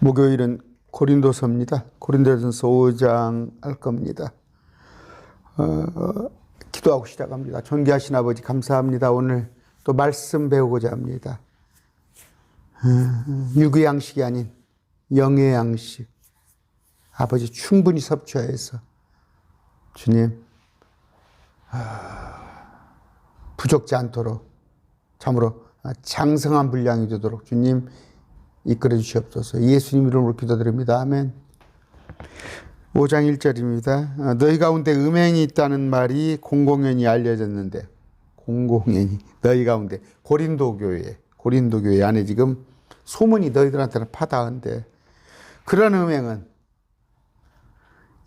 목요일은 고린도서입니다. 고린도전서 5장 할 겁니다. 기도하고 시작합니다. 존귀하신 아버지 감사합니다. 오늘 또 말씀 배우고자 합니다. 육의 양식이 아닌 영의 양식. 아버지 충분히 섭취하여서 주님 부족지 않도록 참으로 장성한 분량이 되도록 주님 이끌어 주시옵소서. 예수님 이름으로 기도드립니다. 아멘. 5장 1절입니다. 너희 가운데 음행이 있다는 말이 공공연히 알려졌는데, 공공연히 너희 가운데 고린도 교회 안에 지금 소문이 너희들한테는 파다한데, 그런 음행은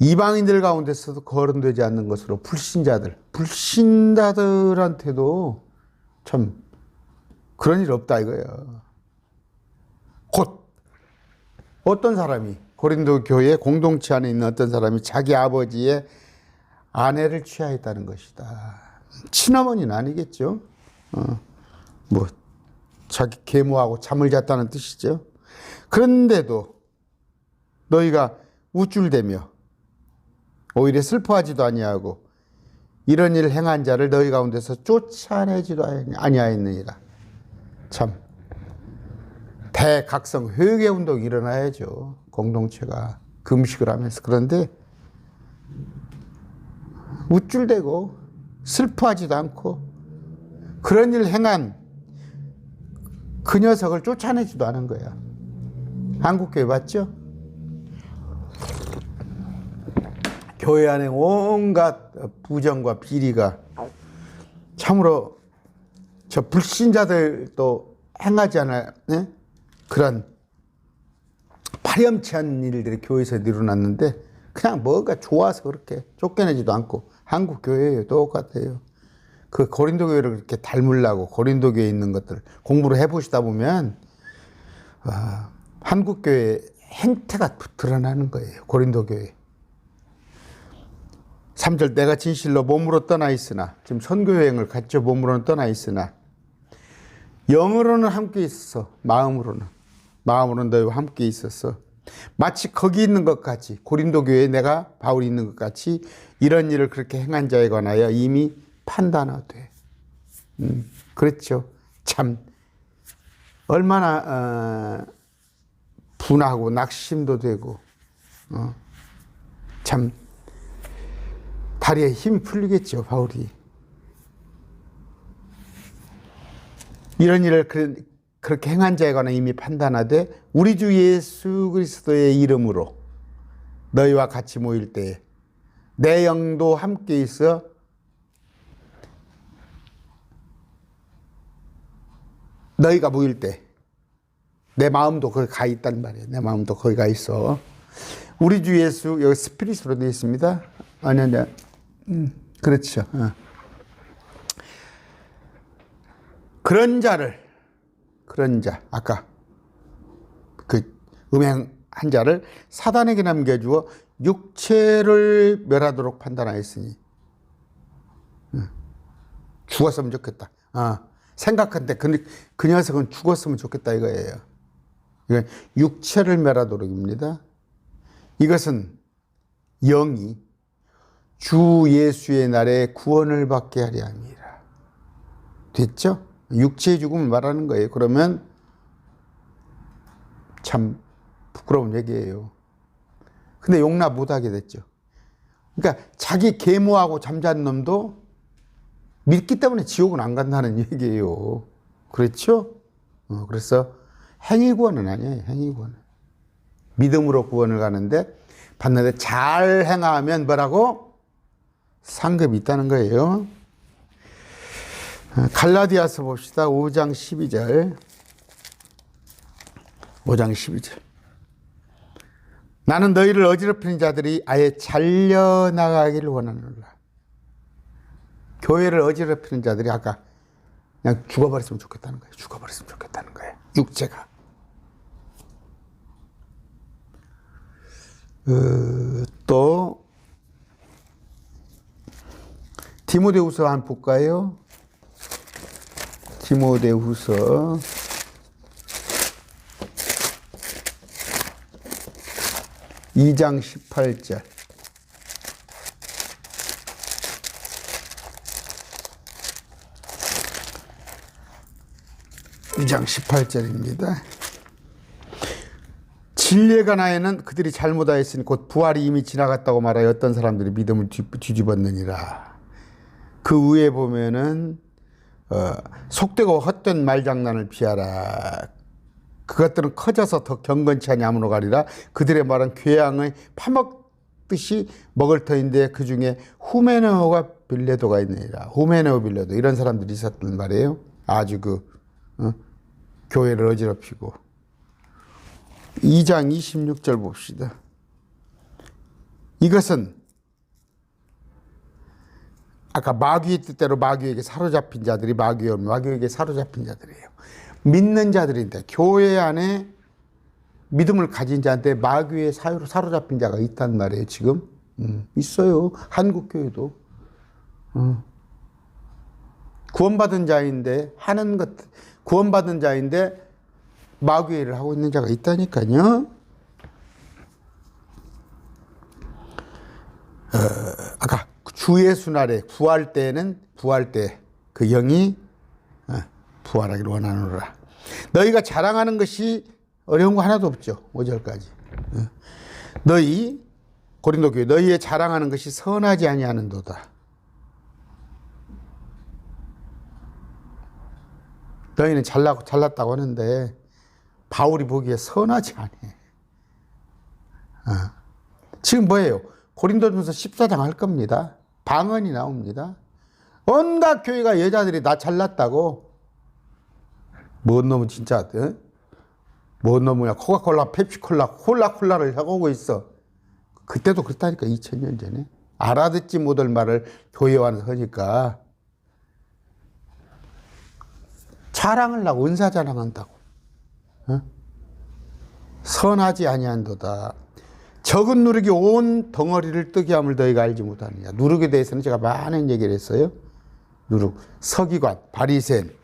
이방인들 가운데서도 거론되지 않는 것으로 불신자들한테도 참 그런 일 없다 이거예요. 곧 어떤 사람이 고린도 교회 공동체 안에 있는 어떤 사람이 자기 아버지의 아내를 취하였다는 것이다. 친어머니는 아니겠죠. 뭐 자기 계모하고 잠을 잤다는 뜻이죠. 그런데도 너희가 우쭐대며 오히려 슬퍼하지도 아니하고 이런 일을 행한 자를 너희 가운데서 쫓아내지도 아니하였느니라. 참 대각성 회개 운동이 일어나야죠. 공동체가 금식을 하면서. 그런데 우쭐대고 슬퍼하지도 않고 그런 일을 행한 그 녀석을 쫓아내지도 않은 거야. 한국교회 맞죠? 교회 안에 온갖 부정과 비리가 참으로 저 불신자들도 행하지 않을 그런 파렴치한 일들이 교회에서 일어났는데 그냥 뭐가 좋아서 그렇게 쫓겨내지도 않고. 한국 교회예요. 똑같아요. 그 고린도 교회를 그렇게 닮으려고 고린도 교회에 있는 것들 공부를 해보시다 보면 한국 교회의 행태가 드러나는 거예요. 고린도 교회. 3절 내가 진실로 몸으로 떠나 있으나, 지금 선교여행을 갔죠. 몸으로는 떠나 있으나 영으로는 함께 있어. 마음으로는 너희와 함께 있었어. 마치 거기 있는 것 같이, 고린도 교회에 내가 바울이 있는 것 같이 이런 일을 그렇게 행한 자에 관하여 이미 판단하되. 그렇죠. 참 얼마나 분하고 낙심도 되고 참 다리에 힘이 풀리겠죠. 바울이 이런 일을 그렇게 행한 자에 관해 이미 판단하되 우리 주 예수 그리스도의 이름으로 너희와 같이 모일 때에 내 영도 함께 있어 너희가 모일 때 내 마음도 거기 가 있단 말이에요. 내 마음도 거기 가 있어. 우리 주 예수, 여기 스피릿으로 되어 있습니다. 아니 그렇죠. 그런 자, 아까 그 음행한 자를 사단에게 남겨주어 육체를 멸하도록 판단하였으니 죽었으면 좋겠다. 생각한데 그 녀석은 죽었으면 좋겠다 이거예요. 이건 육체를 멸하도록입니다. 이것은 영이 주 예수의 날에 구원을 받게 하려 함이라. 됐죠? 육체의 죽음을 말하는 거예요. 그러면 참 부끄러운 얘기예요. 근데 용납 못하게 됐죠. 그러니까 자기 계모하고 잠잔 놈도 믿기 때문에 지옥은 안 간다는 얘기예요. 그렇죠? 그래서 행위 구원은 아니에요. 행위 구원은. 믿음으로 구원을 받는데 잘 행하면 뭐라고? 상급이 있다는 거예요. 갈라디아서 봅시다. 5장 12절. 5장 12절. 나는 너희를 어지럽히는 자들이 아예 잘려나가기를 원하노라. 교회를 어지럽히는 자들이 아까 그냥 죽어버렸으면 좋겠다는 거예요. 죽어버렸으면 좋겠다는 거예요. 육체가. 또 디모데후서 한번 볼까요? 디모데후서 2장 18절. 2장 18절입니다. 진리의 가나에는 그들이 잘못하였으니 곧 부활이 이미 지나갔다고 말하여 어떤 사람들이 믿음을 뒤집었느니라. 그 위에 보면은 속되고 헛된 말장난을 피하라. 그것들은 커져서 더 경건치 아니함으로 가리라. 그들의 말은 괴양의 파먹듯이 먹을 터인데 그 중에 후메네오가 빌레도가 있느니라. 후메네오 빌레도 이런 사람들이 있었단 말이에요. 아주 교회를 어지럽히고. 2장 26절 봅시다. 이것은 아까 마귀의 뜻대로 마귀에게 사로잡힌 자들이 마귀에게 사로잡힌 자들이에요. 믿는 자들인데 교회 안에 믿음을 가진 자한테 마귀의 사로잡힌 자가 있단 말이에요. 지금 있어요. 한국 교회도 구원받은 자인데 구원받은 자인데 마귀의 일을 하고 있는 자가 있다니까요. 아까 주 예수 날에 부활 때는 부활 때 그 영이 부활하기를 원하노라. 너희가 자랑하는 것이 어려운 거 하나도 없죠. 5절까지. 너희 고린도 교회 너희의 자랑하는 것이 선하지 아니하는도다. 너희는 잘났다고 하는데 바울이 보기에 선하지 않아. 지금 뭐예요? 고린도전서 14장 할 겁니다. 방언이 나옵니다. 온갖 교회가 여자들이 나 잘났다고. 뭔 놈은 진짜 뭔 놈이야. 코카콜라, 펩시콜라, 콜라콜라를 하고 있어. 그때도 그렇다니까. 2000년 전에 알아듣지 못할 말을 교회 와서 하니까 자랑을 하고 은사 자랑한다고. 선하지 아니한도다. 적은 누룩이 온 덩어리를 뜨게 함을 너희가 알지 못하느냐. 누룩에 대해서는 제가 많은 얘기를 했어요. 누룩, 서기관, 바리새인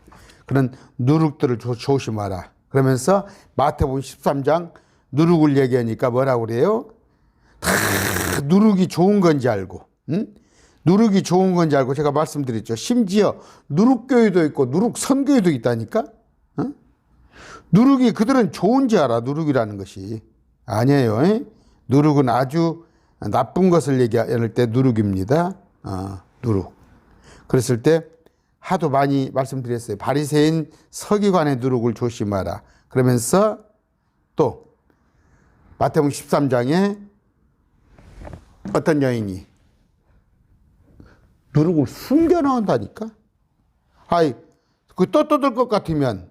그런 누룩들을 조심하라. 그러면서 마태복음 13장 누룩을 얘기하니까 뭐라고 그래요? 다 누룩이 좋은 건지 알고, 누룩이 좋은 건지 알고 제가 말씀드렸죠. 심지어 누룩교회도 있고 누룩선교회도 있다니까. 누룩이 그들은 좋은지 알아. 누룩이라는 것이 아니에요. 누룩은 아주 나쁜 것을 얘기할 때 누룩입니다. 누룩. 그랬을 때 하도 많이 말씀드렸어요. 바리새인 서기관의 누룩을 조심하라. 그러면서 또 마태복음 13장에 어떤 여인이 누룩을 숨겨 넣는다니까. 아이, 그 떠떠들 것 같으면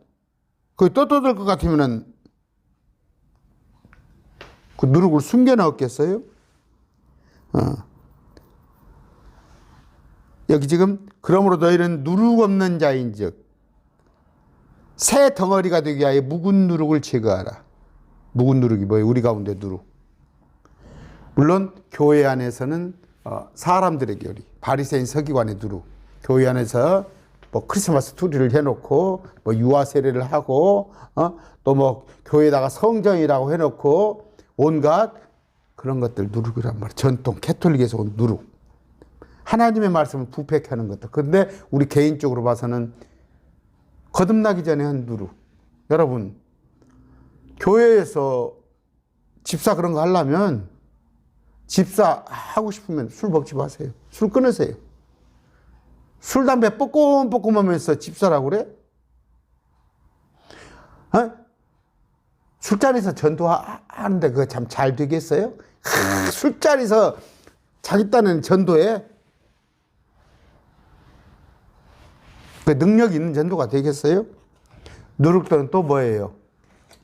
그 누룩을 숨겨 넣었겠어요? 여기 지금 그러므로 너희는 누룩 없는 자인즉 새 덩어리가 되게 하여 묵은 누룩을 제거하라. 묵은 누룩이 뭐예요? 우리 가운데 누룩. 물론 교회 안에서는 사람들에게 우리 바리새인 서기관의 누룩. 교회 안에서 뭐 크리스마스 트리를 해놓고 뭐 유아 세례를 하고 또 뭐 교회에다가 성전이라고 해놓고 온갖 그런 것들 누룩이란 말이에요. 전통 캐톨릭에서 온 누룩. 하나님의 말씀을 부패케 하는 것들. 그런데 우리 개인적으로 봐서는 거듭나기 전에 한 누룩. 여러분 교회에서 집사 그런 거 하려면 집사 하고 싶으면 술 먹지 마세요. 술 끊으세요. 술, 담배 뽀꼼뽀꼼하면서 집사라고 그래? 술자리에서 전도하는데 그거 참 잘 되겠어요? 술자리에서 자기 딴에는 전도해? 그 능력 있는 전도가 되겠어요? 누룩들은 또 뭐예요?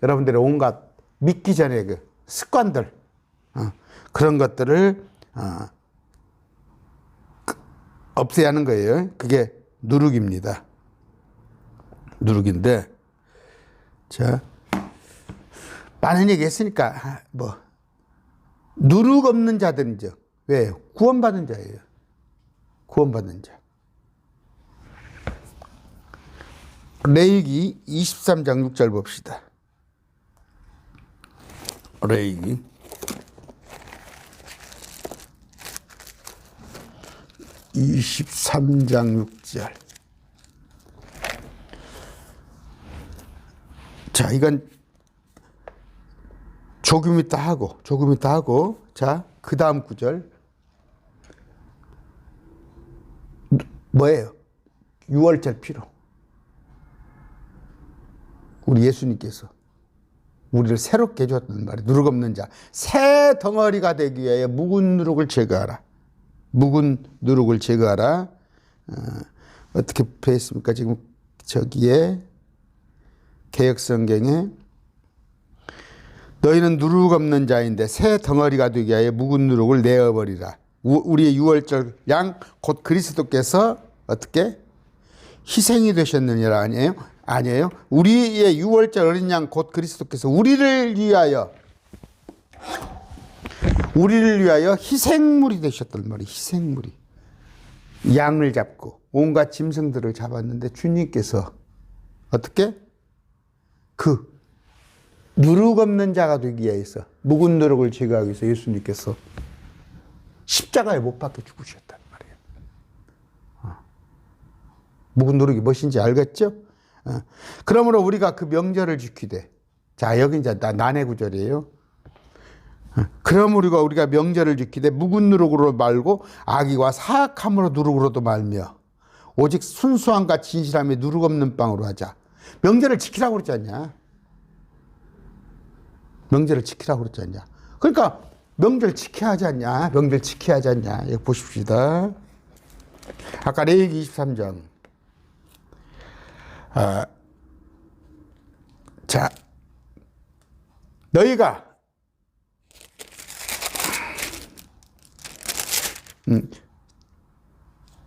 여러분들의 온갖 믿기 전에 그 습관들, 그런 것들을 없애야 하는 거예요. 그게 누룩입니다. 누룩인데, 자, 많은 얘기 했으니까, 누룩 없는 자들인지, 왜요? 구원받은 자예요. 구원받은 자. 레위기 23장 6절 봅시다. 레위기 23장 6절. 자, 이건 조금 있다 하고, 자, 그 다음 구절. 뭐예요? 유월절 피로. 우리 예수님께서 우리를 새롭게 해줬단 말이에요. 누룩 없는 자. 새 덩어리가 되기 위하여 묵은 누룩을 제거하라. 묵은 누룩을 제거하라. 어떻게 표했습니까? 지금 저기에 개역성경에 너희는 누룩 없는 자인데 새 덩어리가 되기 위하여 묵은 누룩을 내어버리라. 우리의 유월절 양 곧 그리스도께서 어떻게 희생이 되셨느니라. 아니에요. 우리의 유월절 어린 양 곧 그리스도께서 우리를 위하여 희생물이 되셨단 말이에요. 희생물이. 양을 잡고 온갖 짐승들을 잡았는데 주님께서 어떻게 그 누룩 없는 자가 되기 위해서 묵은 누룩을 제거하기 위해서 예수님께서 십자가에 못 박혀 죽으셨단 말이에요. 묵은 누룩이 무엇인지 알겠죠? 그러므로 우리가 그 명절을 지키되, 자, 여기 이제 난해 구절이에요. 그러므로 우리가 명절을 지키되 묵은 누룩으로 말고 악의와 사악함으로 누룩으로도 말며 오직 순수함과 진실함에 누룩 없는 빵으로 하자. 명절을 지키라고 그러지 않냐? 명절을 지키라고 그러지 않냐? 그러니까 명절 지켜야 하지 않냐? 명절 지켜야 하지 않냐? 여기 보십시다. 아까 레위기 23장. 자, 너희가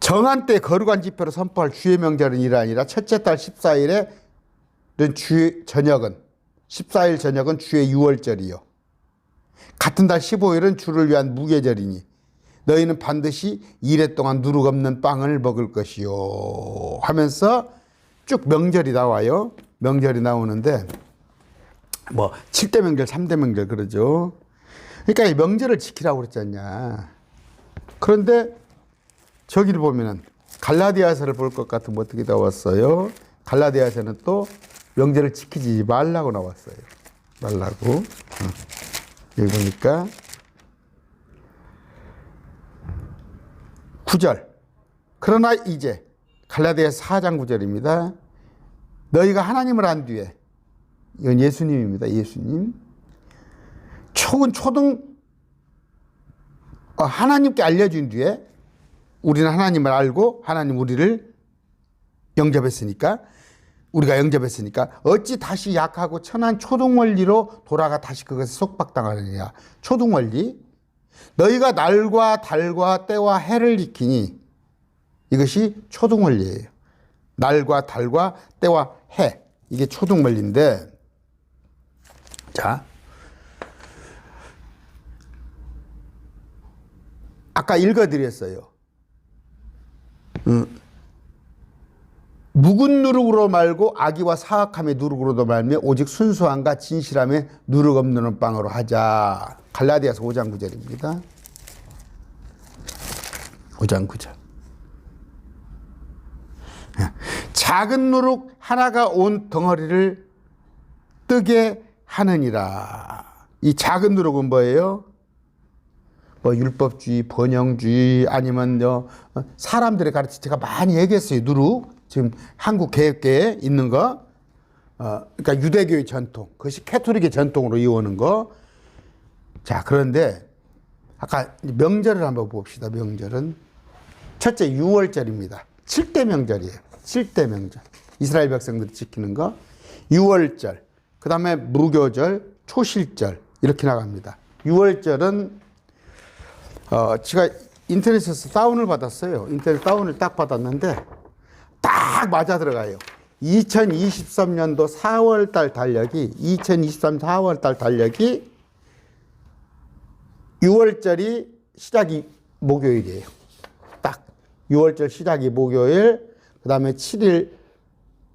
정한 때 거룩한 집회로 선포할 주의 명절은 이라 아니라 첫째 달 14일에 주의 저녁은 14일 저녁은 주의 유월절이요 같은 달 15일은 주를 위한 무교절이니 너희는 반드시 이래 동안 누룩 없는 빵을 먹을 것이요 하면서 쭉 명절이 나와요. 명절이 나오는데 뭐 7대 명절, 3대 명절 그러죠. 그러니까 이 명절을 지키라고 그랬지 않냐. 그런데 저기를 보면은 갈라디아서를 볼 것 같으면 어떻게 나왔어요? 갈라디아서는 또 명절을 지키지 말라고 나왔어요. 말라고. 여기 보니까 9절. 그러나 이제 갈라디아서 4장 9절입니다. 너희가 하나님을 안 뒤에, 이건 예수님입니다. 예수님. 하나님께 알려준 뒤에 우리는 하나님을 알고 하나님 우리를 영접했으니까, 우리가 영접했으니까 어찌 다시 약하고 천한 초등원리로 돌아가 다시 그것에 속박당하느냐. 초등원리. 너희가 날과 달과 때와 해를 지키니, 이것이 초등원리예요. 날과 달과 때와 해. 이게 초등원리인데, 자, 아까 읽어드렸어요. 묵은 누룩으로 말고 악의와 사악함의 누룩으로도 말며 오직 순수함과 진실함의 누룩 없는 빵으로 하자. 갈라디아서 5장 9절입니다. 5장 9절. 작은 누룩 하나가 온 덩어리를 뜨게 하느니라. 이 작은 누룩은 뭐예요? 뭐 율법주의, 번영주의, 아니면 사람들의 가르치 제가 많이 얘기했어요. 누룩. 지금 한국 개혁계에 있는 거. 그러니까 유대교의 전통. 그것이 캐토릭의 전통으로 이어오는 거. 자, 그런데 아까 명절을 한번 봅시다. 명절은 첫째 유월절입니다. 7대 명절이에요. 7대 명절. 이스라엘 백성들이 지키는 거. 유월절. 그 다음에 무교절, 초실절. 이렇게 나갑니다. 유월절은 제가 인터넷에서 다운을 받았어요. 인터넷 다운을 딱 받았는데 딱 맞아 들어가요. 2023년도 4월달 달력이 2023 4월달 달력이 6월절이 시작이 목요일이에요. 딱 6월절 시작이 목요일, 그 다음에 7일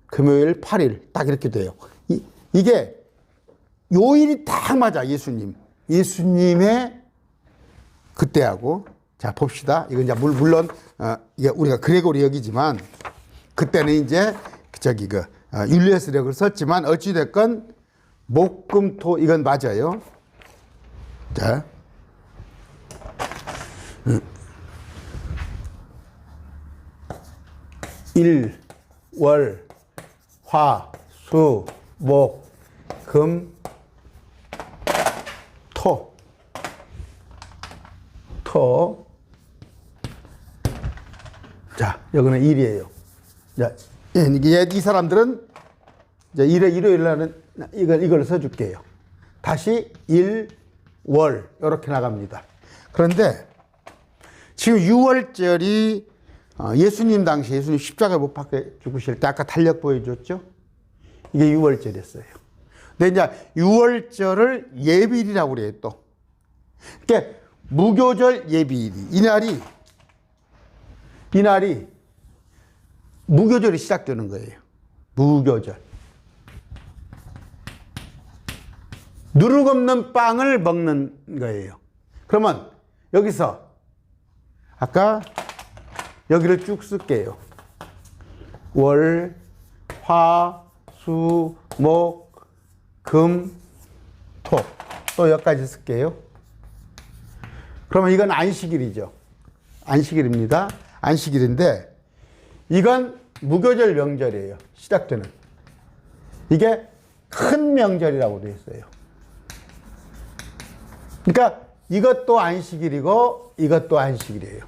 금요일, 8일 딱 이렇게 돼요. 이게 요일이 딱 맞아. 예수님의 그때하고. 자, 봅시다. 이건 이제 물론 이게 우리가 그레고리 역이지만 그때는 이제 율리어스력을 썼지만 어찌 됐건 목금토 이건 맞아요. 자. 일, 월, 화, 수, 목, 금, 토. 자, 여기는 일이에요. 자, 이 사람들은 이제 일요일 날은 이걸 써줄게요. 다시 일, 월, 이렇게 나갑니다. 그런데 지금 6월절이 예수님 당시 예수님 십자가에 못 박혀 죽으실 때 아까 달력 보여줬죠? 이게 6월절이었어요. 근데 이제 6월절을 예비일이라고 그래요, 또. 그러니까 무교절 예비일이. 이날이 무교절이 시작되는 거예요. 무교절. 누룩 없는 빵을 먹는 거예요. 그러면 여기서 아까 여기를 쭉 쓸게요. 월, 화, 수, 목, 금, 토. 또 여기까지 쓸게요. 그러면 이건 안식일이죠. 안식일입니다. 안식일인데 이건 무교절 명절이에요. 시작되는. 이게 큰 명절이라고 되어 있어요. 그러니까 이것도 안식일이고 이것도 안식일이에요.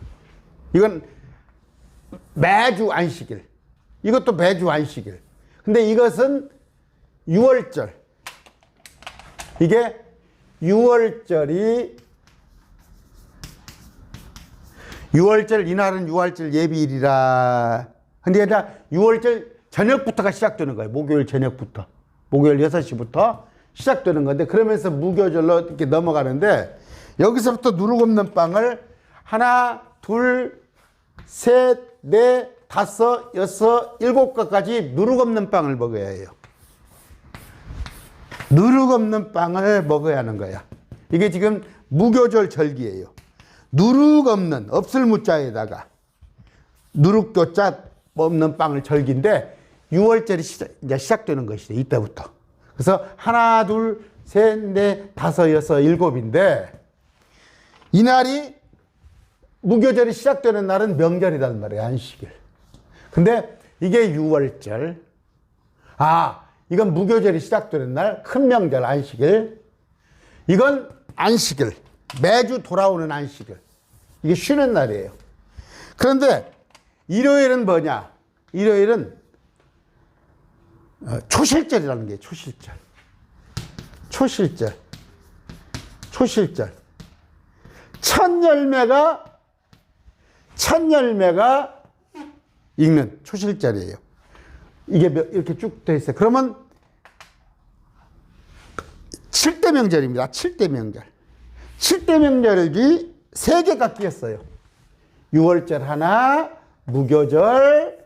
이건 매주 안식일. 이것도 매주 안식일. 근데 이것은 6월절. 이게 6월절 이날은 6월절 예비일이라. 근데 이제 6월절 저녁부터가 시작되는 거예요. 목요일 저녁부터. 목요일 6시부터 시작되는 건데 그러면서 무교절로 이렇게 넘어가는데 여기서부터 누룩 없는 빵을 하나, 둘, 셋, 넷, 다섯, 여섯, 일곱 가까지 누룩 없는 빵을 먹어야 해요. 누룩 없는 빵을 먹어야 하는 거야. 이게 지금 무교절 절기예요. 누룩 없는, 없을 무자에다가 누룩교자 없는 빵을 절기인데 6월절이 이제 시작되는 것이죠. 이때부터. 그래서 하나, 둘, 셋, 넷, 다섯, 여섯, 일곱인데 이날이 무교절이 시작되는 날은 명절이란 말이에요. 안식일. 근데 이게 6월절. 이건 무교절이 시작되는 날, 큰 명절 안식일. 이건 안식일. 매주 돌아오는 안식일. 이게 쉬는 날이에요. 그런데 일요일은 뭐냐? 일요일은 초실절이라는 게 초실절. 초실절. 첫 열매가 익는 초실절이에요. 이게 이렇게 쭉 돼 있어요. 그러면 7대 명절입니다. 7대 명절. 7대 명절이 3개가 끼었어요. 6월절 하나, 무교절,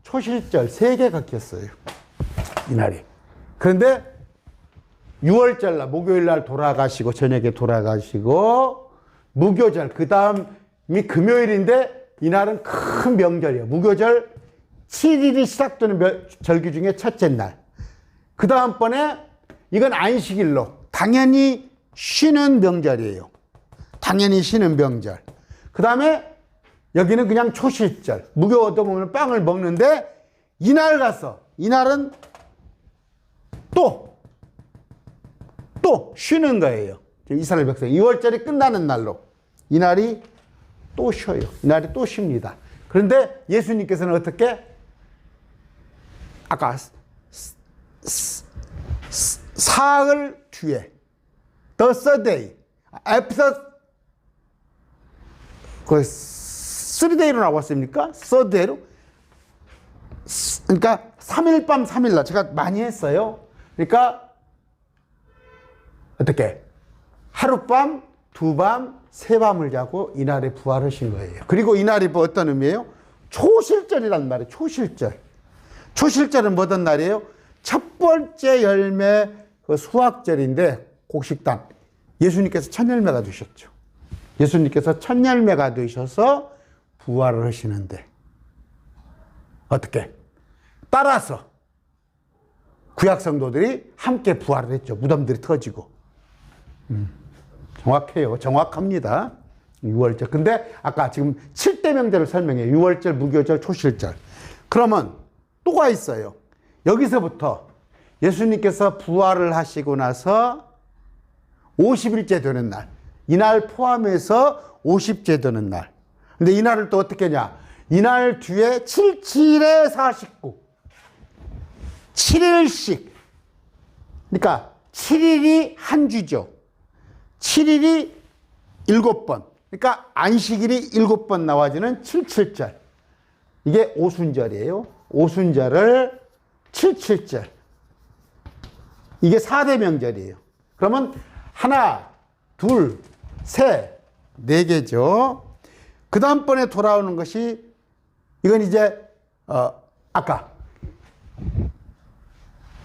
초실절 3개가 끼었어요. 이날이. 그런데 6월절 날, 목요일 날 돌아가시고, 저녁에 돌아가시고, 무교절, 그 다음이 금요일인데, 이날은 큰 명절이에요. 무교절 7일이 시작되는 절기 중에 첫째 날. 그 다음번에 이건 안식일로 당연히 쉬는 명절이에요. 당연히 쉬는 명절. 그 다음에 여기는 그냥 초실절. 무교 얻어먹는 빵을 먹는데 이날 가서 이날은 또 쉬는 거예요. 이스라엘 백성 2월절이 끝나는 날로 이날이 또 쉬어요. 이날이 또 쉽니다. 그런데 예수님께서는 어떻게? 아까 사흘 뒤에 The third day after 그 3day로 나왔습니까? 3rd day로 그러니까 3일 밤 3일 날 제가 많이 했어요. 그러니까 어떻게? 하룻밤, 두밤, 세밤을 자고 이날에 부활하신 거예요. 그리고 이날이 뭐 어떤 의미예요? 초실절이란 말이에요. 초실절. 초실절은 뭐 어떤 날이에요? 첫 번째 열매 그 수확절인데 곡식단. 예수님께서 첫 열매가 주셨죠. 예수님께서 첫 열매가 되셔서 부활을 하시는데 어떻게? 따라서 구약 성도들이 함께 부활을 했죠. 무덤들이 터지고. 정확해요. 정확합니다. 유월절. 근데 아까 지금 7대 명절을 설명해요. 유월절, 무교절, 초실절. 그러면 또가 있어요. 여기서부터 예수님께서 부활을 하시고 나서 50일째 되는 날. 이날 포함해서 50째 되는 날. 근데 이날을 또 어떻게 하냐? 이날 뒤에 77에 49. 7일씩. 그러니까 7일이 한 주죠. 7일이 7번. 그러니까 안식일이 7번 나와지는 77절. 이게 오순절이에요. 오순절을 77절. 이게 4대 명절이에요. 그러면 하나, 둘, 셋, 네 개죠. 그 다음번에 돌아오는 것이 이건 이제 아까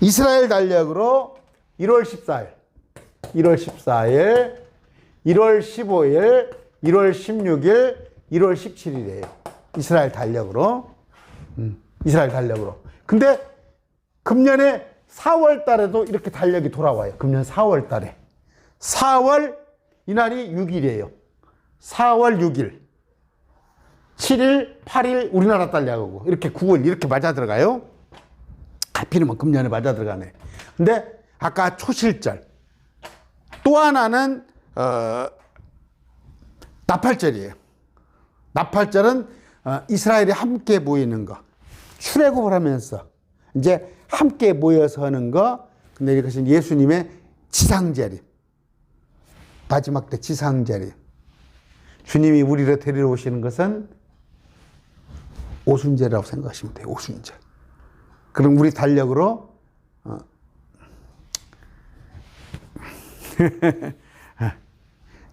이스라엘 달력으로 1월 14일, 1월 14일, 1월 15일, 1월 16일, 1월 17일이에요. 이스라엘 달력으로. 이스라엘 달력으로. 근데 금년에 4월 달에도 이렇게 달력이 돌아와요. 금년 4월 달에. 4월, 이날이 6일이에요. 4월 6일. 7일, 8일 우리나라 달력하고 이렇게 9월 이렇게 맞아 들어가요. 하필이면 금년에 맞아 들어가네. 근데 아까 초실절. 또 하나는 나팔절이에요. 나팔절은 이스라엘이 함께 모이는 거. 출애굽을 하면서 이제 함께 모여서 하는 거. 근데 이것은 예수님의 지상제림. 마지막 때 지상제림. 주님이 우리를 데리러 오시는 것은 오순절이라고 생각하시면 돼요. 오순절. 그럼 우리 달력으로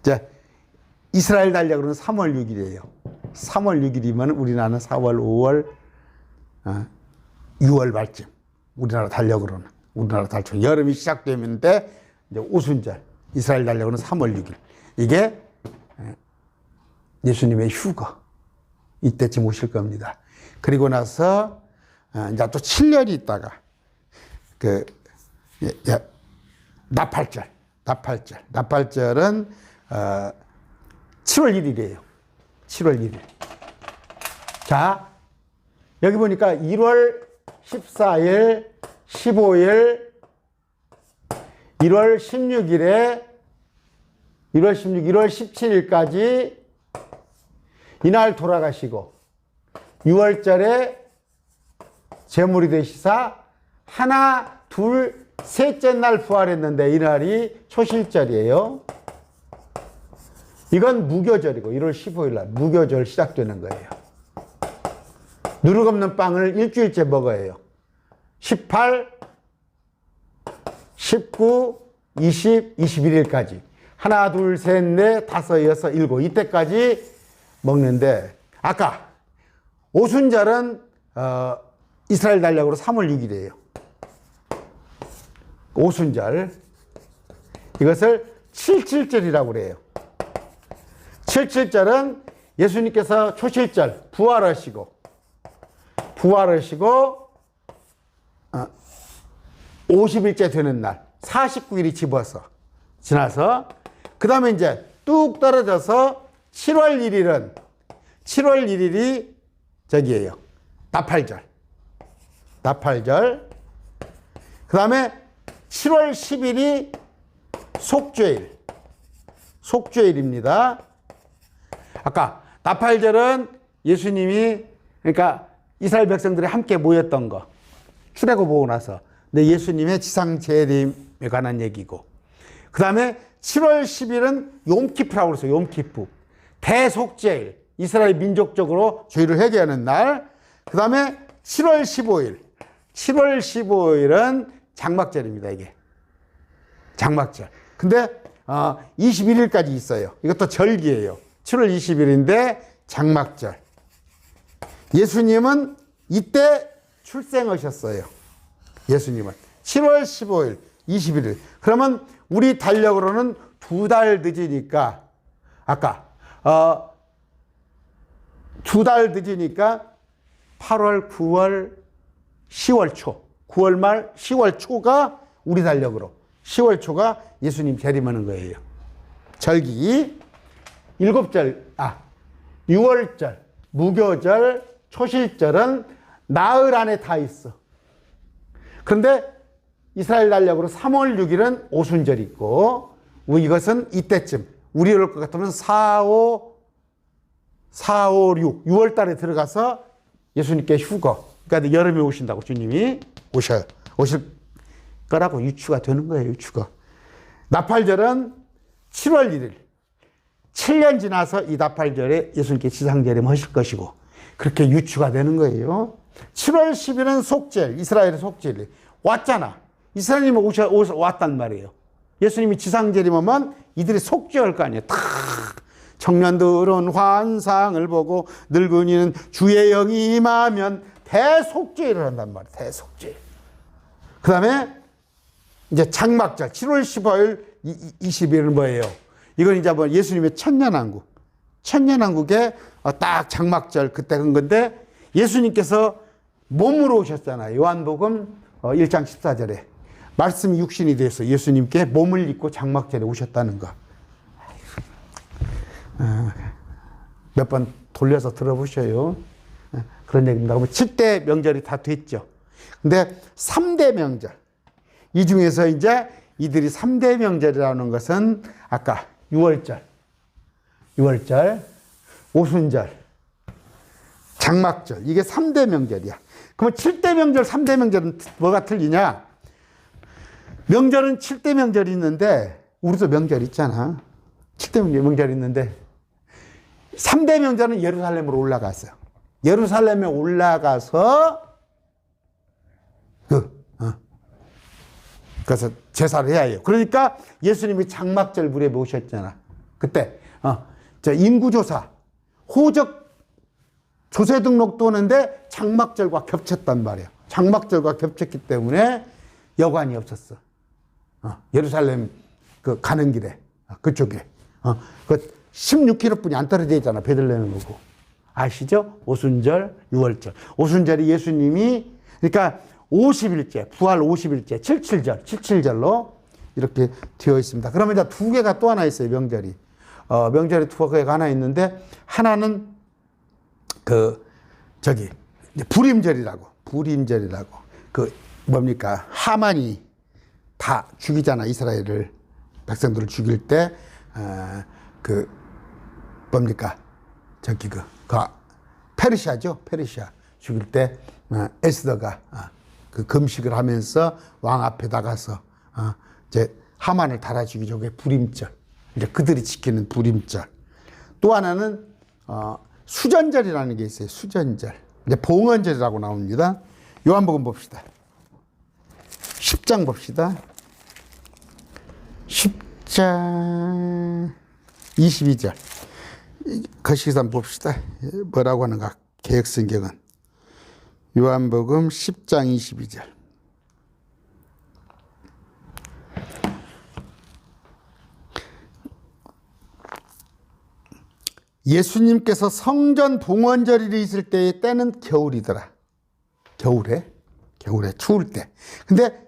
자, 이스라엘 달력으로는 3월 6일이에요. 3월 6일이면 우리나라는 4월, 5월, 6월 말쯤. 우리나라 달력으로는. 우리나라 달력. 여름이 시작되는데 이제 오순절. 이스라엘 달력으로는 3월 6일. 이게 예수님의 휴거. 이때쯤 오실 겁니다. 그리고 나서 이제 또 7년이 있다가 나팔절. 나팔절은 7월 1일이에요. 7월 1일. 자, 여기 보니까 1월 14일, 15일, 1월 16일에 1월 17일까지 이날 돌아가시고 6월절에 제물이 되시사 하나, 둘, 셋째 날 부활했는데 이날이 초실절이에요. 이건 무교절이고 1월 15일 날 무교절 시작되는 거예요. 누룩 없는 빵을 일주일째 먹어야 해요. 18, 19, 20, 21일까지. 하나, 둘, 셋, 넷, 다섯, 여섯, 일곱. 이때까지 먹는데, 아까 오순절은 이스라엘 달력으로 3월 6일이에요. 오순절. 이것을 77절이라고 그래요. 77절은 예수님께서 초실절 부활하시고 50일째 되는 날 49일이 지나서 그 다음에 이제 뚝 떨어져서 7월 1일이 저기예요. 나팔절. 그 다음에 7월 10일이 속죄일입니다. 아까 나팔절은 예수님이 그러니까 이스라엘 백성들이 함께 모였던 거 출애굽 보고 나서 근데 예수님의 지상 재림에 관한 얘기고 그 다음에 7월 10일은 욤키프라고 그랬어요. 욤키프 대속죄일 이스라엘 민족적으로 죄를 회개하는 날. 그 다음에 7월 15일은 장막절입니다. 이게 장막절. 근데 21일까지 있어요. 이것도 절기예요. 7월 20일인데 장막절. 예수님은 이때 출생하셨어요. 예수님은 7월 15일, 21일. 그러면 우리 달력으로는 2달 늦으니까 아까 2달 늦으니까 8월, 9월, 10월 초, 9월 말, 10월 초가 우리 달력으로 10월 초가 예수님 재림하는 거예요. 절기 7절, 6월절, 무교절, 초실절은 나흘 안에 다 있어. 그런데 이스라엘 달력으로 3월 6일은 오순절이 있고, 이것은 이때쯤, 우리 올 것 같으면 4, 5, 6, 6월 달에 들어가서 예수님께 휴거, 그러니까 여름에 오신다고 주님이 오실 거라고 유추가 되는 거예요, 유추가. 나팔절은 7월 1일. 7년 지나서 이 나팔절에 예수님께 지상재림 하실 것이고, 그렇게 유추가 되는 거예요. 7월 10일은 속죄일, 이스라엘의 속죄일. 왔잖아. 이스라엘님이 왔단 말이에요. 예수님이 지상재림하면 이들이 속죄할 거 아니에요. 탁! 청년들은 환상을 보고 늙은이는 주의 영이 임하면 대속죄일을 한단 말이에요. 대속죄일. 그 다음에 이제 장막절 7월 15일 20일은 뭐예요? 이건 이제 뭐 예수님의 천년왕국. 천년왕국에 딱 장막절 그때 한 건데, 예수님께서 몸으로 오셨잖아요. 요한복음 1장 14절에 말씀이 육신이 돼서 예수님께 몸을 입고 장막절에 오셨다는 거. 몇 번 돌려서 들어보셔요. 그런 얘기입니다. 7대 명절이 다 됐죠. 근데 3대 명절, 이 중에서 이제 이들이 3대 명절이라는 것은 아까 6월절, 오순절, 장막절, 이게 3대 명절이야. 그러면 7대 명절, 3대 명절은 뭐가 틀리냐? 명절은 7대 명절이 있는데, 우리도 명절 있잖아. 7대 명절이 있는데, 3대 명절은 예루살렘으로 올라갔어요. 예루살렘에 올라가서, 그래서 제사를 해야 해요. 그러니까 예수님이 장막절 무렵에 오셨잖아. 그때, 인구조사, 호적 조세 등록도 오는데 장막절과 겹쳤단 말이에요. 장막절과 겹쳤기 때문에 여관이 없었어. 예루살렘 가는 길에, 그쪽에. 그 16km 뿐이 안 떨어져 있잖아. 베들레헴 오고. 아시죠? 오순절, 6월절. 오순절이 예수님이, 그러니까 50일째, 부활 50일째, 77절로 이렇게 되어 있습니다. 그러면 이제 두 개가 또 하나 있어요, 명절이. 명절이 두 개가 하나 있는데, 하나는 불임절이라고. 뭡니까? 하만이 다 죽이잖아, 이스라엘을. 백성들을 죽일 때, 뭡니까? 페르시아죠? 페르시아. 죽일 때, 에스더가, 그 금식을 하면서 왕 앞에 나가서, 이제 하만을 달아 죽이죠. 그게 불임절. 이제 그들이 지키는 불임절. 또 하나는, 수전절이라는 게 있어요. 수전절. 이제 봉헌절이라고 나옵니다. 요한복음 봅시다. 10장 봅시다. 10장 22절. 거시기산 봅시다. 뭐라고 하는가? 개역성경은. 요한복음 10장 22절. 예수님께서 성전 봉헌절이 있을 때의 때는 겨울이더라. 겨울에 추울 때. 근데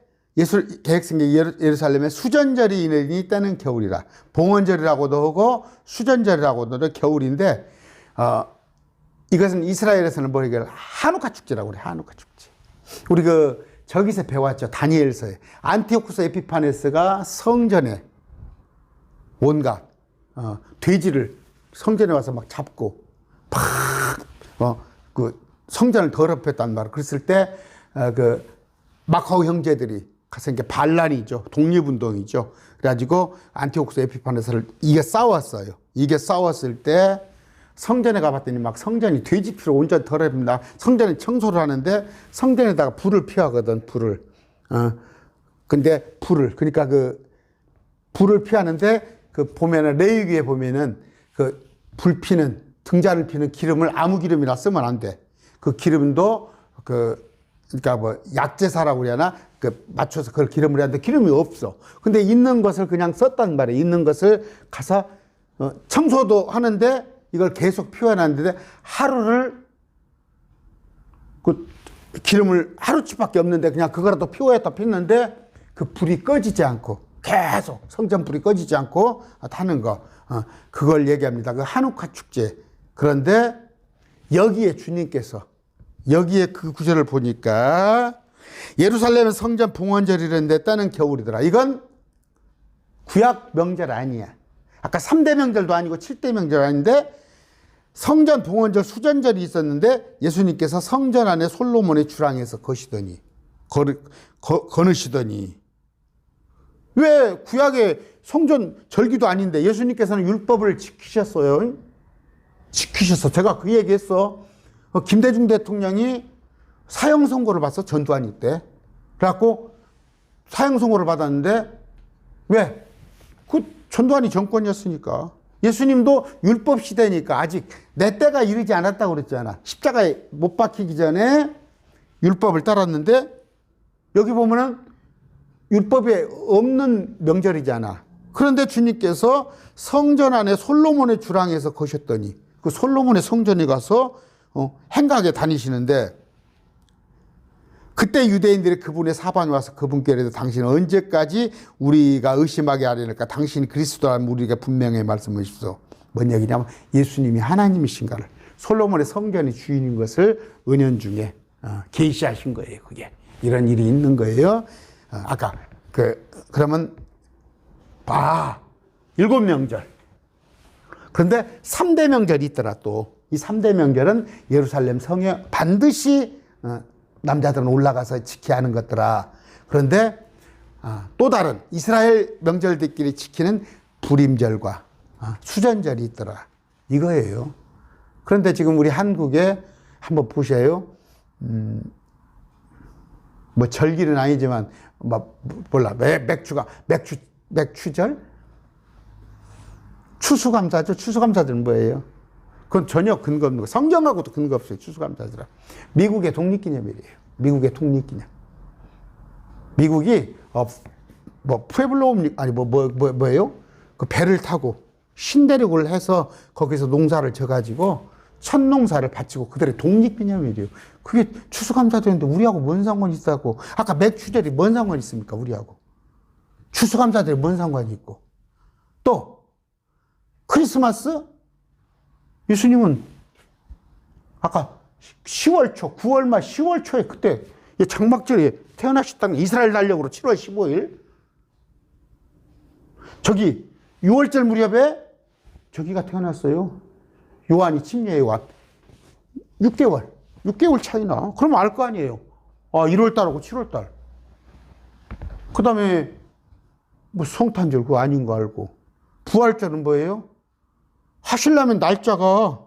개혁성경 예루살렘에 수전절이 있는 때는 겨울이라. 봉헌절이라고도 하고 수전절이라고도 하고 겨울인데, 이것은 이스라엘에서는 뭐 이걸 하누카 축제라고 그래. 하누카 축제. 우리 저기서 배웠죠. 다니엘서에. 안티오쿠스 에피파네스가 성전에 온갖 돼지를 성전에 와서 막 잡고 성전을 더럽혔단 말이에요. 그랬을 때 마카오 형제들이 가서 이게 반란이죠. 독립운동이죠. 그래가지고 안티오쿠스 에피파네스를 이게 싸웠어요. 이게 싸웠을 때 성전에 가봤더니 막 성전이 돼지피로 온전히 더럽힙니다. 성전에 청소를 하는데 성전에다가 불을 피하거든. 불을. 근데 그러니까 불을 피하는데 보면은 레위기에 보면은 불 피는 등잔을 피는 기름을 아무 기름이나 쓰면 안 돼. 그 기름도 그러니까 뭐 약제사라고 그래야 하나? 맞춰서 그걸 기름을 해야 하는데 기름이 없어. 근데 있는 것을 그냥 썼단 말이에요. 있는 것을 가서 청소도 하는데 이걸 계속 피워놨는데 하루를 그 기름을 하루치밖에 없는데 그냥 그거라도 피워야다 피웠는데 그 불이 꺼지지 않고 계속 성전 불이 꺼지지 않고 타는 거 그걸 얘기합니다. 그 한우카 축제. 그런데 여기에 주님께서 여기에 그 구절을 보니까 예루살렘 성전 봉헌절이라는데 때는 겨울이더라. 이건 구약 명절 아니야. 아까 3대 명절도 아니고 7대 명절 아닌데 성전 봉헌절 수전절이 있었는데 예수님께서 성전 안에 솔로몬의 주랑에서 거느시더니 왜 구약의 성전 절기도 아닌데 예수님께서는 율법을 지키셨어요. 지키셨어. 제가 그 얘기했어. 김대중 대통령이 사형 선고를 받았어. 전두환이 때. 그래갖고 사형 선고를 받았는데 왜? 그 전두환이 정권이었으니까. 예수님도 율법 시대니까 아직 내 때가 이르지 않았다고 그랬잖아. 십자가에 못 박히기 전에 율법을 따랐는데 여기 보면은 율법에 없는 명절이잖아. 그런데 주님께서 성전 안에 솔로몬의 주랑에서 거셨더니 그 솔로몬의 성전에 가서 행각에 다니시는데 그때 유대인들이 그분의 사방에 와서 그분께 이르되 당신은 언제까지 우리가 의심하게 하려니까 당신이 그리스도라면 우리가 분명히 말씀하십시오. 뭔 얘기냐면 예수님이 하나님이신가를 솔로몬의 성전의 주인인 것을 은연중에 계시하신 거예요. 그게 이런 일이 있는 거예요. 아까 그러면 7명절. 그런데 3대 명절이 있더라. 또 이 3대 명절은 예루살렘 성에 반드시 남자들은 올라가서 지켜야 하는 것더라. 그런데 또 다른 이스라엘 명절들끼리 지키는 불임절과 수전절이 있더라. 이거예요. 그런데 지금 우리 한국에 한번 보셔요. 뭐 절기는 아니지만 몰라 맥추절? 추수감사죠. 추수감사절은 뭐예요? 그건 전혀 근거 없는 거. 성경하고도 근거 없어요. 추수감사절은. 미국의 독립기념일이에요. 미국의 독립기념. 미국이 푸에블로 아니 뭐예요? 그 배를 타고 신대륙을 해서 거기서 농사를 져가지고 첫 농사를 바치고 그들의 독립기념일이에요. 그게 추수감사절인데 우리하고 뭔 상관이 있다고. 아까 맥추절이 뭔 상관이 있습니까? 우리하고. 추수감사절이 뭔 상관이 있고. 또 크리스마스? 예수님은 아까 10월 초, 9월 말 10월 초에 그때 장막절에 태어나셨다는 이스라엘 달력으로 7월 15일. 저기 6월절 무렵에 저기가 태어났어요. 요한이 침례에 왔. 6개월 차이나. 그러면 알 거 아니에요. 1월달하고 7월달. 그 다음에 뭐 성탄절 그거 아닌 거 알고. 부활절은 뭐예요? 하시려면 날짜가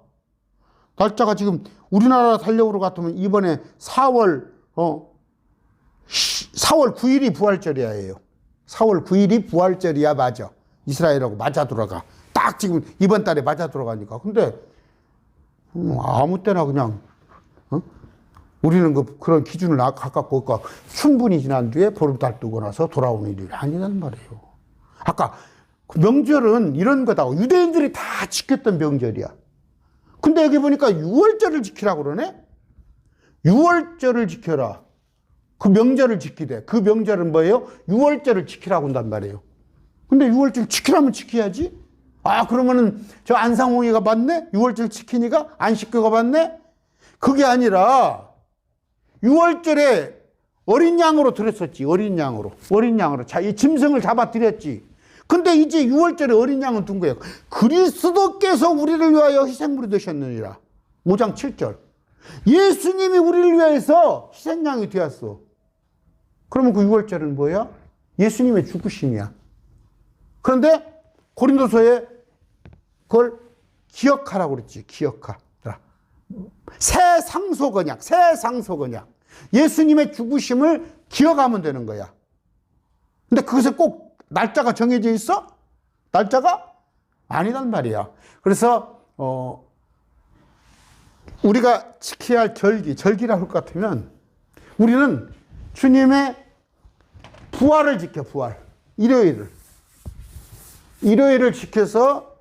지금 우리나라 달력으로 같으면 이번에 4월 9일이 부활절이야 해요. 4월 9일이 부활절이야 맞아. 이스라엘하고 맞아 들어가. 딱 지금 이번 달에 맞아 들어가니까. 근데 아무 때나 그냥 우리는 그런 기준을 가깝고 충분히 지난 뒤에 보름달 뜨고 나서 돌아오는 일이 아니란 말이에요. 아까 그 명절은 이런 거다. 유대인들이 다 지켰던 명절이야. 근데 여기 보니까 6월절을 지키라고 그러네? 6월절을 지켜라. 그 명절을 지키대. 그 명절은 뭐예요? 6월절을 지키라고 한단 말이에요. 근데 6월절 지키라면 지켜야지. 그러면은 저 안상홍이가 맞네? 6월절 지키니까 안식교가 맞네? 그게 아니라 6월절에 어린 양으로 드렸었지. 어린 양으로. 자, 이 짐승을 잡아 드렸지. 근데 이제 6월절에 어린 양은 둔 거예요. 그리스도께서 우리를 위하여 희생물이 되셨느니라. 5장 7절. 예수님이 우리를 위해서 희생양이 되었어. 그러면 그 6월절은 뭐야? 예수님의 죽으심이야. 그런데 고린도서에 그걸 기억하라고 그랬지. 기억하라. 새 상속언약. 예수님의 죽으심을 기억하면 되는 거야. 근데 그것에 꼭 날짜가 정해져 있어? 날짜가? 아니란 말이야. 그래서 우리가 지켜야 할 절기라고 할 것 같으면 우리는 주님의 부활을 지켜. 부활. 일요일을 지켜서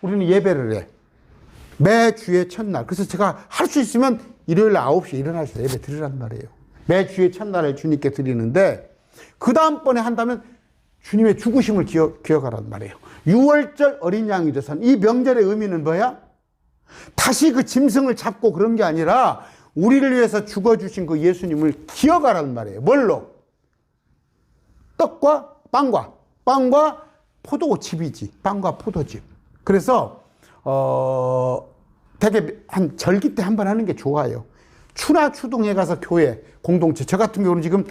우리는 예배를 해. 매주의 첫날. 그래서 제가 할 수 있으면 일요일 9시에 일어나서 예배 드리란 말이에요. 매주의 첫날을 주님께 드리는데 그 다음번에 한다면 주님의 죽으심을 기억하란 말이에요. 6월절 어린 양이 돼선 이 명절의 의미는 뭐야? 다시 그 짐승을 잡고 그런 게 아니라 우리를 위해서 죽어주신 그 예수님을 기억하란 말이에요. 뭘로? 떡과 빵과 포도즙이지. 빵과 포도즙. 그래서 되게 한 절기 때 한번 하는 게 좋아요. 추나 추동에 가서 교회 공동체. 저 같은 경우는 지금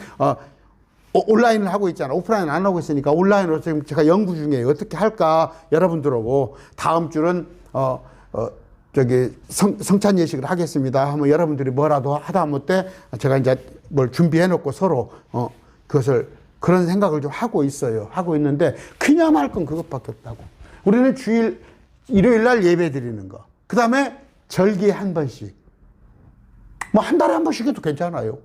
온라인을 하고 있잖아. 오프라인 안 하고 있으니까 온라인으로 지금 제가 연구 중이에요. 어떻게 할까 여러분들하고 다음 주는 성찬 예식을 하겠습니다 하면 여러분들이 뭐라도 하다 못해 제가 이제 뭘 준비해 놓고 서로 그것을 그런 생각을 좀 하고 있어요. 하고 있는데 그냥 할 건 그것밖에 없다고. 우리는 일요일 날 예배 드리는 거. 그 다음에 절기에 한 번씩. 뭐 한 달에 한 번씩 해도 괜찮아요.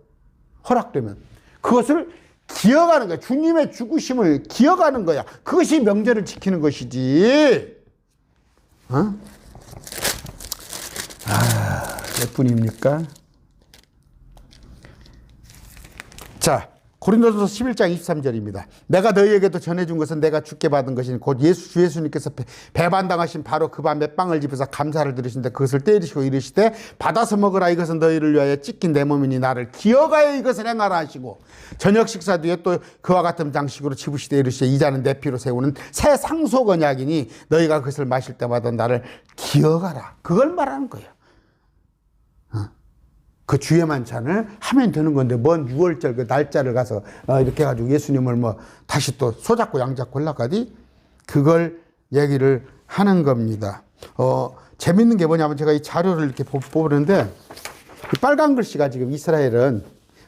허락되면. 그것을 기억하는 거야. 주님의 죽으심을 기억하는 거야. 그것이 명절을 지키는 것이지. 몇 분입니까? 자, 고린도전서 11장 23절입니다. 내가 너희에게도 전해준 것은 내가 주께 받은 것이니 곧 주 예수님께서 배반당하신 바로 그 밤에 빵을 집어서 감사를 드리신데 그것을 때리시고 이르시되 받아서 먹으라 이것은 너희를 위하여 찢긴 내 몸이니 나를 기억하여 이것을 행하라 하시고 저녁 식사 뒤에 또 그와 같은 장식으로 집으시되 이르시되 이 잔은 내 피로 세우는 새 상속 언약이니 너희가 그것을 마실 때마다 나를 기억하라. 그걸 말하는 거예요. 그 주의 만찬을 하면 되는 건데 뭔 6월절 그 날짜를 가서 이렇게 해가지고 예수님을 뭐 다시 또 소잡고 양잡고 올라가디 그걸 얘기를 하는 겁니다. 재밌는 게 뭐냐면 제가 이 자료를 이렇게 보는데 빨간 글씨가 지금 이스라엘은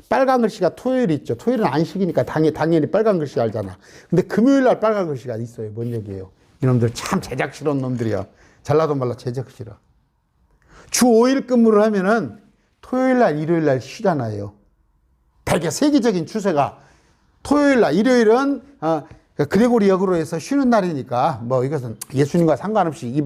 빨간 글씨가 토요일 있죠. 토요일은 안식이니까 당연히 빨간 글씨 알잖아. 근데 금요일 날 빨간 글씨가 있어요. 뭔 얘기예요? 이놈들 참 제작 싫은 놈들이야. 잘라도 말라 제작 싫어. 주 5일 근무를 하면은 토요일 날, 일요일 날 쉬잖아요. 되게 세계적인 추세가 토요일 날, 일요일은 그레고리 역으로 해서 쉬는 날이니까 뭐 이것은 예수님과 상관없이 이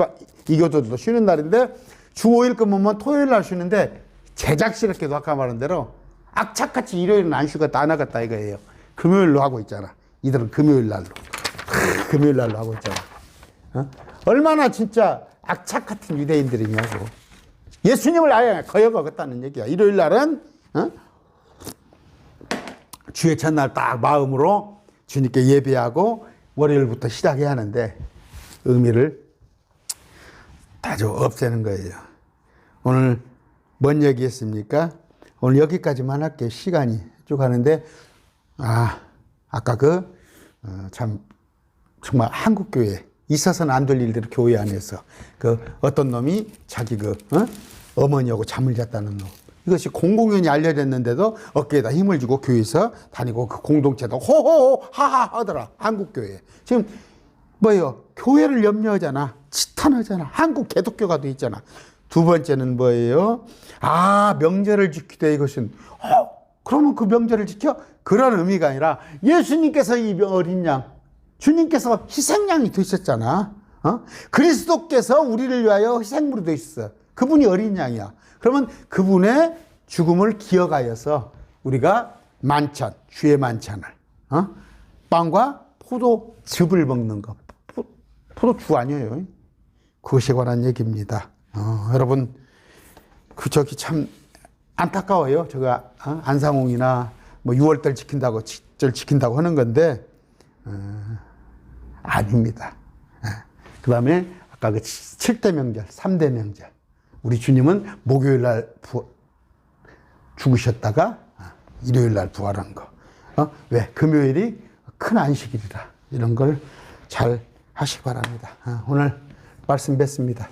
교도들도 쉬는 날인데 주 5일 근무면 토요일 날 쉬는데 제작스럽게도 아까 말한 대로 악착같이 일요일은 안 쉬겠다 안 하겠다 이거예요. 금요일로 하고 있잖아. 이들은 금요일 날로 하고 있잖아. 얼마나 진짜 악착 같은 유대인들이냐고. 예수님을 아예 거역하겠다는 얘기야. 일요일 날은 주의 첫날 딱 마음으로 주님께 예배하고 월요일부터 시작해야 하는데 의미를 아주 없애는 거예요. 오늘 뭔 얘기했습니까? 오늘 여기까지만 할게요. 시간이 쭉 가는데 아까 참 정말 한국교회 있어서는 안 될 일들을 교회 안에서 어떤 놈이 자기 어머니하고 잠을 잤다는 놈. 이것이 공공연히 알려졌는데도 어깨에다 힘을 주고 교회에서 다니고 그 공동체도 호호호 하하 하더라. 한국교회. 지금 뭐예요? 교회를 염려하잖아. 치탄하잖아. 한국 개독교가 돼 있잖아. 두 번째는 뭐예요? 명절을 지키되 이것은 그러면 그 명절을 지켜? 그런 의미가 아니라 예수님께서 이 어린 양 주님께서 희생양이 되셨잖아. 그리스도께서 우리를 위하여 희생물이 되셨어. 그분이 어린 양이야. 그러면 그분의 죽음을 기억하여서 우리가 만찬, 주의 만찬을 빵과 포도즙을 먹는 것. 포도주 아니에요. 그것에 관한 얘기입니다. 여러분 참 안타까워요. 제가 안상홍이나 뭐 6월달 지킨다고 하는 건데 아닙니다. 그 다음에 아까 7대 명절, 3대 명절. 우리 주님은 목요일 날 죽으셨다가 일요일 날 부활한 거. 왜? 금요일이 큰 안식일이다. 이런 걸 잘 하시기 바랍니다. 오늘 말씀 뵙습니다.